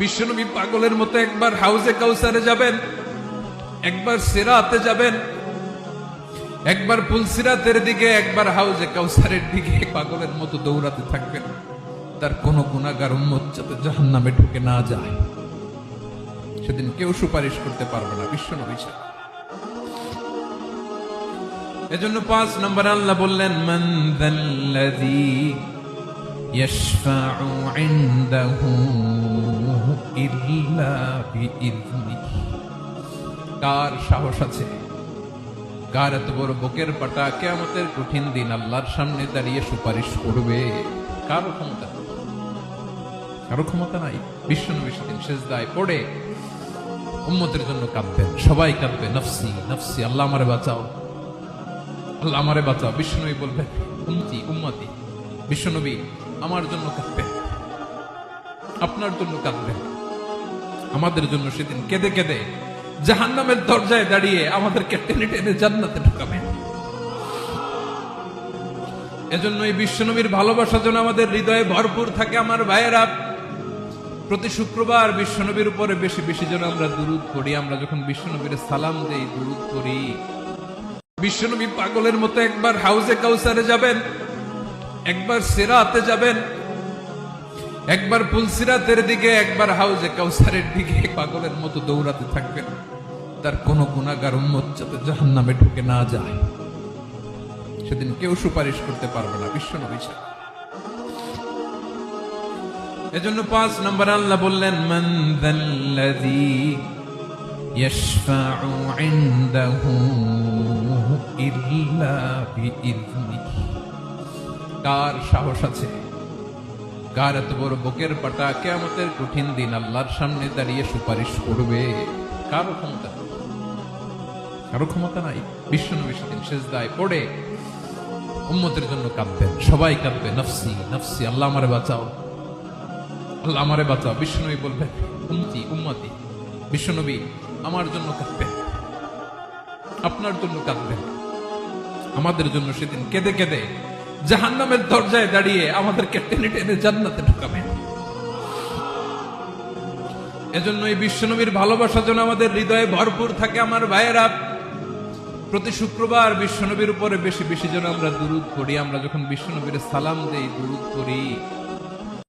বিশ্বনবী পাগলের মতো একবার হাউজে কাউসারে যাবেন, একবার সিরাতে যাবেন, একবার পুলসিরাতের দিকে, একবার হাউজে কাউসারের দিকে পাগলের মতো দৌড়াতে থাকবেন। তার কোন গুনাহগার উম্মত যাতে জাহান্নামে ঢুকে না যায়, সেদিন কেউ সুপারিশ করতে পারবে না বিশ্বনবী ছাড়া। এজন্য ৫ নম্বর আল্লাহ বললেন, মান যাল্লাযী ইয়াশফাউ ইনদাহু ইল্লা বিইযনিহি। কার সাহস আছে, কার এত বড় বুকের পাটা কিয়ামতের কঠিন দিন আল্লাহর সামনে দাঁড়িয়ে সুপারিশ করবে? কারো ক্ষমতা নেই, কারো ক্ষমতা নাই। বিশ্বনবী সেদিন সিজদায় পড়ে উম্মতের জন্য কাঁদবেন, সবাই কাঁদবে, নফসি নফসি, আল্লাহ আমারে বাঁচাও, আল্লাহ আমারে বাঁচাও। বিশ্বনবী বলবেন, উম্মতি উম্মতি। বিশ্বনবী আমার জন্য কাঁদবেন, আপনার জন্য কাঁদবেন, আমাদের জন্য সেদিন কেঁদে কেঁদে জাহান্নামের দরজায় দাঁড়িয়ে আমাদেরকে টেনে টেনে জান্নাতে ঢুকাবেন। এজন্য এই বিশ্বনবীর ভালোবাসা যেন আমাদের হৃদয়ে ভরপুর থাকে। আমার ভাইয়েরা, প্রতি শুক্রবার বিশ্বনবীর উপরে বেশি বেশি যেন আমরা দুরূদ পড়ি। আমরা যখন বিশ্বনবীর সালাম দেই, দুরূদ পড়ি। বিশ্বনবী পাগলের মতো একবার হাউজে কাউসারে যাবেন, একবার সিরাতে যাবেন, একবার পুলসিরাতের দিকে, একবার হাউজে কাউসারের দিকে পাগলের মতো দৌড়াতে থাকবেন। তার কোন গুনাহগার উম্মত যাতে জাহান্নামে ঢুকে না যায়, সেদিন কেউ সুপারিশ করতে পারবে না বিশ্বনবী ছাড়া। এজন্য ৫ নম্বর আল্লাহ বললেন, মান যাল্লাযী ইয়াশফাউ ইনদাহু ইল্লা বিইযনিহি। কার সাহস আছে, কার এত বড় বুকের পাটা কিয়ামতের কঠিন দিন আল্লাহর সামনে দাঁড়িয়ে সুপারিশ করবে? কারো ক্ষমতা নেই, কারো ক্ষমতা নাই। বিশ্বনবী সেদিন সিজদায় পড়ে উম্মতের জন্য কাঁদবেন, সবাই কাঁদবে, নফসি নফসি, আল্লাহ আমারে বাঁচাও, আল্লাহ আমারে বাঁচাও। বিশ্বনবী বলবেন, উম্মতি উম্মতি। বিশ্বনবী আমার জন্য কাঁদবেন, আপনার জন্য কাঁদবেন, আমাদের জন্য সেদিন কেঁদে কেঁদে জাহান্নামের দরজায় দাঁড়িয়ে আমাদেরকে টেনে টেনে জান্নাতে ঢুকাবেন। এজন্য এই বিশ্বনবীর ভালোবাসা যেন আমাদের হৃদয়ে ভরপুর থাকে। আমার ভাইয়েরা, প্রতি শুক্রবার বিশ্বনবীর উপরে বেশি বেশি যেন আমরা দুরূদ পড়ি। আমরা যখন বিশ্বনবীর সালাম দেই, দুরূদ পড়ি।